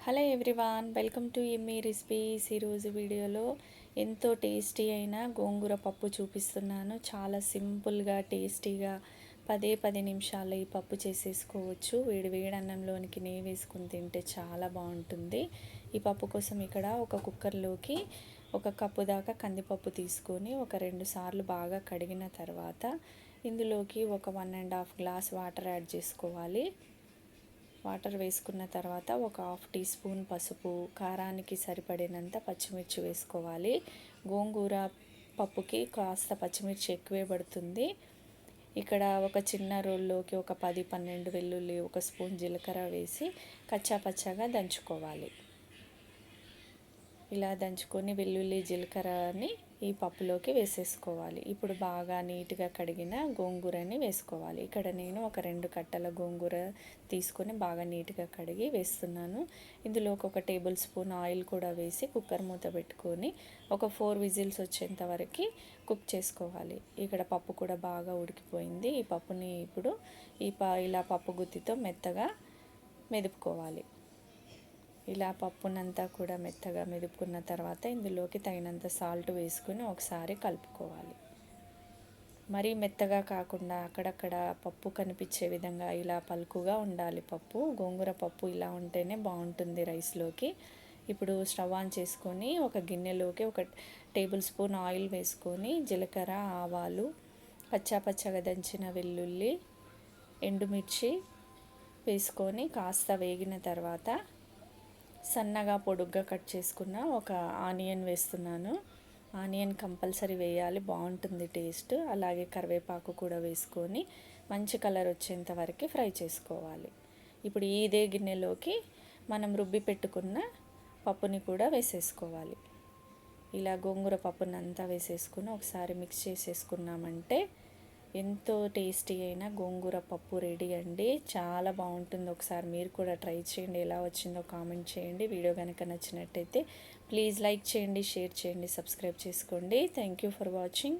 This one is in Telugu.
Hello everyone, welcome to Emmy recipes. ఈరోజు వీడియోలో ఎంతో టేస్టీ అయిన గోంగూర పప్పు చూపిస్తున్నాను. చాలా సింపుల్గా టేస్టీగా 10 నిమిషాల్లో ఈ పప్పు చేసేసుకోవచ్చు. వేడి వేడి అన్నంలోనికి నెయ్యి వేసుకుని తింటే చాలా బాగుంటుంది. ఈ పప్పు కోసం ఇక్కడ ఒక కుక్కర్లోకి 1 కప్పు దాకా కందిపప్పు తీసుకొని ఒక 2 సార్లు బాగా కడిగిన తర్వాత ఇందులోకి ఒక 1.5 గ్లాస్ వాటర్ యాడ్ చేసుకోవాలి. వాటర్ వేసుకున్న తర్వాత ఒక హాఫ్ టీ స్పూన్ పసుపు, కారానికి సరిపడినంత పచ్చిమిర్చి వేసుకోవాలి. గోంగూర పప్పుకి కాస్త పచ్చిమిర్చి ఎక్కువే పడుతుంది. ఇక్కడ ఒక చిన్న రోల్లోకి ఒక 10-12 వెల్లుల్లి, 1 స్పూన్ జీలకర్ర వేసి కచ్చా పచ్చాగా దంచుకోవాలి. ఇలా దంచుకొని వెల్లుల్లి జీలకర్రని ఈ పప్పులోకి వేసేసుకోవాలి. ఇప్పుడు బాగా నీట్గా కడిగిన గోంగూరని వేసుకోవాలి. ఇక్కడ నేను ఒక 2 కట్టల గోంగూర తీసుకొని బాగా నీట్గా కడిగి వేస్తున్నాను. ఇందులోకి ఒక టేబుల్ స్పూన్ ఆయిల్ కూడా వేసి కుక్కర్ మూత పెట్టుకొని ఒక 4 విజిల్స్ వచ్చేంత వరకు కుక్ చేసుకోవాలి. ఇక్కడ పప్పు కూడా బాగా ఉడికిపోయింది. ఈ పప్పుని ఇప్పుడు ఇలా పప్పు గుత్తితో మెత్తగా మెదుపుకోవాలి. ఇలా పప్పునంతా కూడా మెత్తగా మెదుపుకున్న తర్వాత ఇందులోకి తగినంత సాల్ట్ వేసుకుని ఒకసారి కలుపుకోవాలి. మరీ మెత్తగా కాకుండా అక్కడక్కడ పప్పు కనిపించే విధంగా ఇలా పలుకుగా ఉండాలి పప్పు. గోంగూర పప్పు ఇలా ఉంటేనే బాగుంటుంది రైస్లోకి. ఇప్పుడు స్టవ్ ఆన్ చేసుకొని ఒక గిన్నెలోకి 1 టేబుల్ స్పూన్ ఆయిల్ వేసుకొని జీలకర్ర, ఆవాలు, పచ్చగా దంచిన వెల్లుల్లి, ఎండుమిర్చి వేసుకొని కాస్త వేగిన తర్వాత సన్నగా పొడుగ్గా కట్ చేసుకున్న ఒక ఆనియన్ వేస్తున్నాను. ఆనియన్ కంపల్సరీ వేయాలి, బాగుంటుంది టేస్ట్. అలాగే కరివేపాకు కూడా వేసుకొని మంచి కలర్ వచ్చేంత వరకు ఫ్రై చేసుకోవాలి. ఇప్పుడు ఇదే గిన్నెలోకి మనం రుబ్బి పెట్టుకున్న పప్పుని కూడా వేసేసుకోవాలి. ఇలా గోంగూర పప్పుని అంతా వేసేసుకుని ఒకసారి మిక్స్ చేసేసుకున్నామంటే ఎంతో టేస్టీ అయిన గోంగూర పప్పు రెడీ అండి. చాలా బాగుంటుంది. ఒకసారి మీరు కూడా ట్రై చేయండి. ఎలా వచ్చిందో కామెంట్ చేయండి. వీడియో కనుక నచ్చినట్టయితే ప్లీజ్ లైక్ చేయండి, షేర్ చేయండి, సబ్స్క్రైబ్ చేసుకోండి. Thank you for watching.